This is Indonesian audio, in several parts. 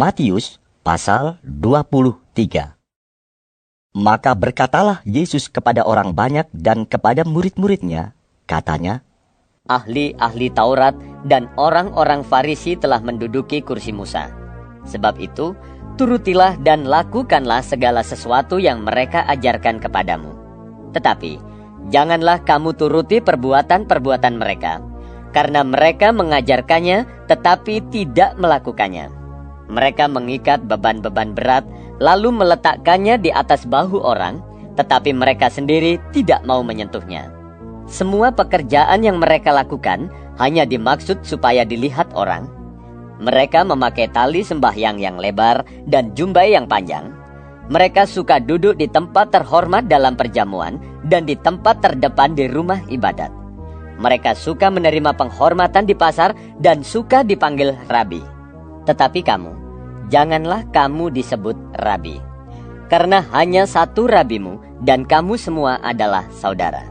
Matius pasal 23. Maka berkatalah Yesus kepada orang banyak dan kepada murid-muridnya, katanya, Ahli-ahli Taurat dan orang-orang Farisi telah menduduki kursi Musa. Sebab itu, turutilah dan lakukanlah segala sesuatu yang mereka ajarkan kepadamu. Tetapi, janganlah kamu turuti perbuatan-perbuatan mereka, karena mereka mengajarkannya tetapi tidak melakukannya. Mereka mengikat beban-beban berat, lalu meletakkannya di atas bahu orang, tetapi mereka sendiri tidak mau menyentuhnya. Semua pekerjaan yang mereka lakukan hanya dimaksud supaya dilihat orang. Mereka memakai tali sembahyang yang lebar dan jumbai yang panjang. Mereka suka duduk di tempat terhormat dalam perjamuan dan di tempat terdepan di rumah ibadat. Mereka suka menerima penghormatan di pasar dan suka dipanggil rabi. Tetapi kamu, janganlah kamu disebut rabi, karena hanya satu rabimu dan kamu semua adalah saudara.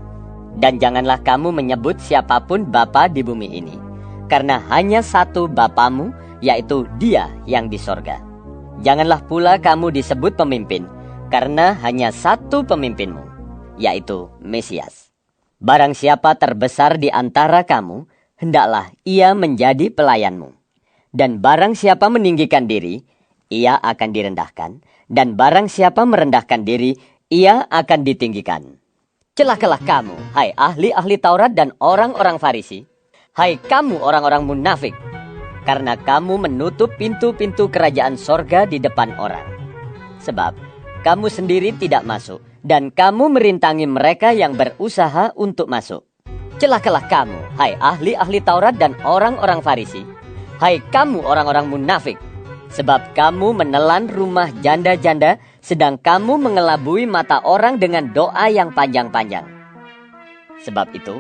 Dan janganlah kamu menyebut siapapun bapa di bumi ini, karena hanya satu bapamu, yaitu Dia yang di sorga. Janganlah pula kamu disebut pemimpin, karena hanya satu pemimpinmu, yaitu Mesias. Barang siapa terbesar di antara kamu, hendaklah ia menjadi pelayanmu. Dan barang siapa meninggikan diri, ia akan direndahkan. Dan barang siapa merendahkan diri, ia akan ditinggikan. Celakalah kamu, hai ahli-ahli Taurat dan orang-orang Farisi. Hai kamu orang-orang munafik, karena kamu menutup pintu-pintu kerajaan sorga di depan orang. Sebab kamu sendiri tidak masuk, dan kamu merintangi mereka yang berusaha untuk masuk. Celakalah kamu, hai ahli-ahli Taurat dan orang-orang Farisi. Hai kamu orang-orang munafik, sebab kamu menelan rumah janda-janda, sedang kamu mengelabui mata orang dengan doa yang panjang-panjang. Sebab itu,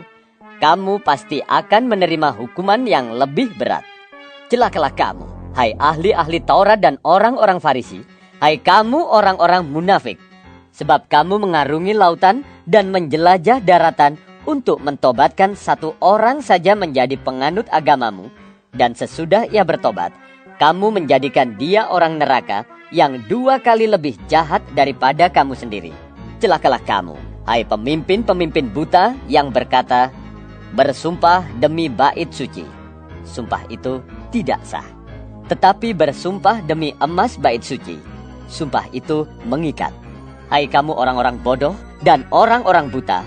kamu pasti akan menerima hukuman yang lebih berat. Celakalah kamu, hai ahli-ahli Taurat dan orang-orang Farisi. Hai kamu orang-orang munafik, sebab kamu mengarungi lautan dan menjelajah daratan untuk mentobatkan satu orang saja menjadi penganut agamamu. Dan sesudah ia bertobat, kamu menjadikan dia orang neraka yang 2 kali lebih jahat daripada kamu sendiri. Celakalah kamu, hai pemimpin-pemimpin buta yang berkata, bersumpah demi bait suci. Sumpah itu tidak sah. Tetapi bersumpah demi emas bait suci. Sumpah itu mengikat. Hai kamu orang-orang bodoh dan orang-orang buta,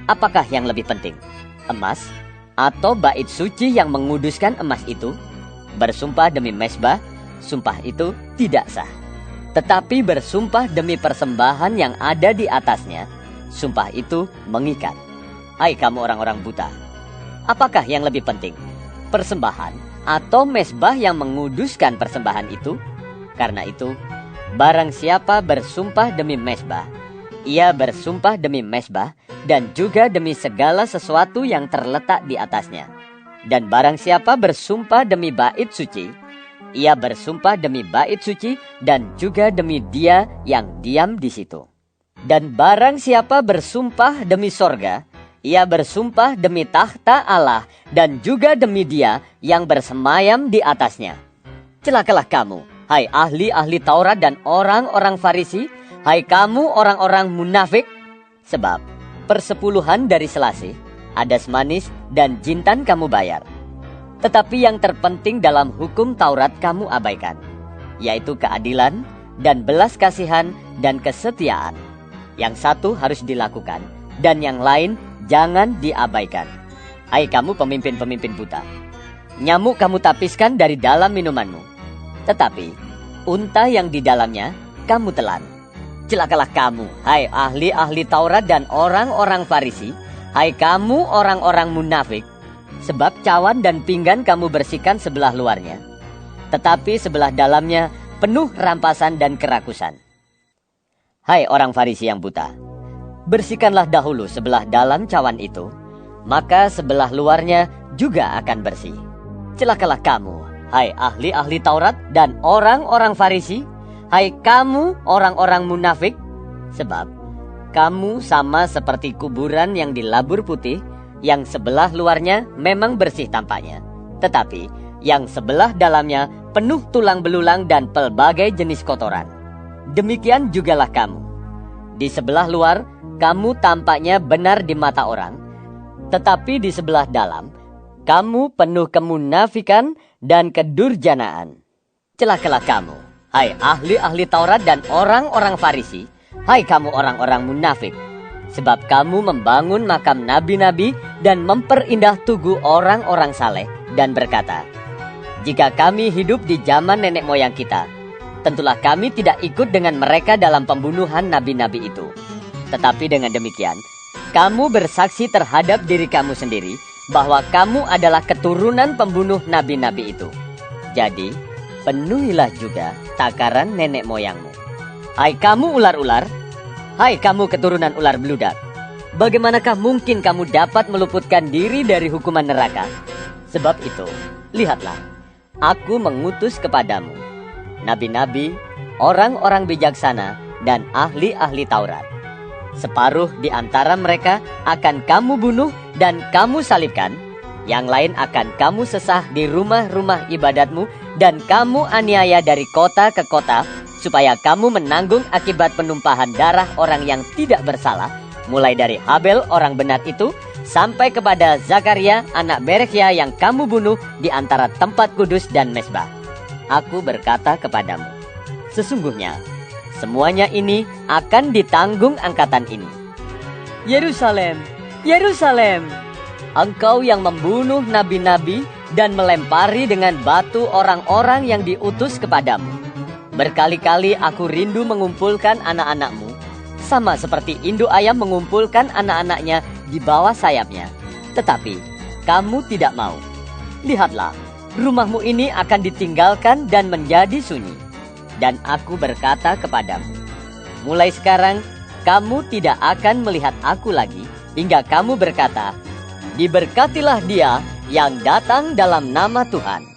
apakah yang lebih penting? Emas atau bait suci yang menguduskan emas itu? Bersumpah demi mezbah, sumpah itu tidak sah. Tetapi bersumpah demi persembahan yang ada di atasnya, sumpah itu mengikat. Hai kamu orang-orang buta, apakah yang lebih penting? Persembahan atau mezbah yang menguduskan persembahan itu? Karena itu, barang siapa bersumpah demi mezbah, ia bersumpah demi mezbah dan juga demi segala sesuatu yang terletak di atasnya. Dan barang siapa bersumpah demi bait suci, ia bersumpah demi bait suci dan juga demi Dia yang diam di situ. Dan barang siapa bersumpah demi sorga, ia bersumpah demi takhta Allah dan juga demi Dia yang bersemayam di atasnya. Celakalah kamu, hai ahli-ahli Taurat dan orang-orang Farisi. Hai kamu orang-orang munafik, sebab persepuluhan dari selasih, adas manis dan jintan kamu bayar. Tetapi yang terpenting dalam hukum Taurat kamu abaikan, yaitu keadilan dan belas kasihan dan kesetiaan. Yang satu harus dilakukan dan yang lain jangan diabaikan. Hai kamu pemimpin-pemimpin buta, nyamuk kamu tapiskan dari dalam minumanmu, tetapi unta yang di dalamnya kamu telan. Celakalah kamu, hai ahli-ahli Taurat dan orang-orang Farisi. Hai kamu orang-orang munafik, sebab cawan dan pinggan kamu bersihkan sebelah luarnya, tetapi sebelah dalamnya penuh rampasan dan kerakusan. Hai orang Farisi yang buta, bersihkanlah dahulu sebelah dalam cawan itu, maka sebelah luarnya juga akan bersih. Celakalah kamu, hai ahli-ahli Taurat dan orang-orang Farisi. Hai kamu orang-orang munafik, sebab kamu sama seperti kuburan yang dilabur putih, yang sebelah luarnya memang bersih tampaknya, tetapi yang sebelah dalamnya penuh tulang belulang dan pelbagai jenis kotoran. Demikian jugalah kamu. Di sebelah luar, kamu tampaknya benar di mata orang, tetapi di sebelah dalam, kamu penuh kemunafikan dan kedurjanaan. Celakalah kamu, hai ahli-ahli Taurat dan orang-orang Farisi, hai kamu orang-orang munafik, sebab kamu membangun makam nabi-nabi dan memperindah tugu orang-orang saleh dan berkata, jika kami hidup di zaman nenek moyang kita, tentulah kami tidak ikut dengan mereka dalam pembunuhan nabi-nabi itu. Tetapi dengan demikian, kamu bersaksi terhadap diri kamu sendiri bahwa kamu adalah keturunan pembunuh nabi-nabi itu. Jadi, penuhilah juga takaran nenek moyangmu. Hai kamu ular-ular, hai kamu keturunan ular beludak, bagaimanakah mungkin kamu dapat meluputkan diri dari hukuman neraka? Sebab itu, lihatlah, aku mengutus kepadamu nabi-nabi, orang-orang bijaksana, dan ahli-ahli Taurat. Separuh di antara mereka akan kamu bunuh dan kamu salibkan, yang lain akan kamu sesah di rumah-rumah ibadatmu, dan kamu aniaya dari kota ke kota, supaya kamu menanggung akibat penumpahan darah orang yang tidak bersalah, mulai dari Habel orang benar itu, sampai kepada Zakaria anak Berekhya yang kamu bunuh di antara tempat kudus dan mezbah. Aku berkata kepadamu, sesungguhnya semuanya ini akan ditanggung angkatan ini. Yerusalem, Yerusalem, engkau yang membunuh nabi-nabi dan melempari dengan batu orang-orang yang diutus kepadamu. Berkali-kali aku rindu mengumpulkan anak-anakmu, sama seperti induk ayam mengumpulkan anak-anaknya di bawah sayapnya. Tetapi kamu tidak mau. Lihatlah, rumahmu ini akan ditinggalkan dan menjadi sunyi. Dan aku berkata kepadamu, mulai sekarang kamu tidak akan melihat aku lagi, hingga kamu berkata, diberkatilah dia yang datang dalam nama Tuhan.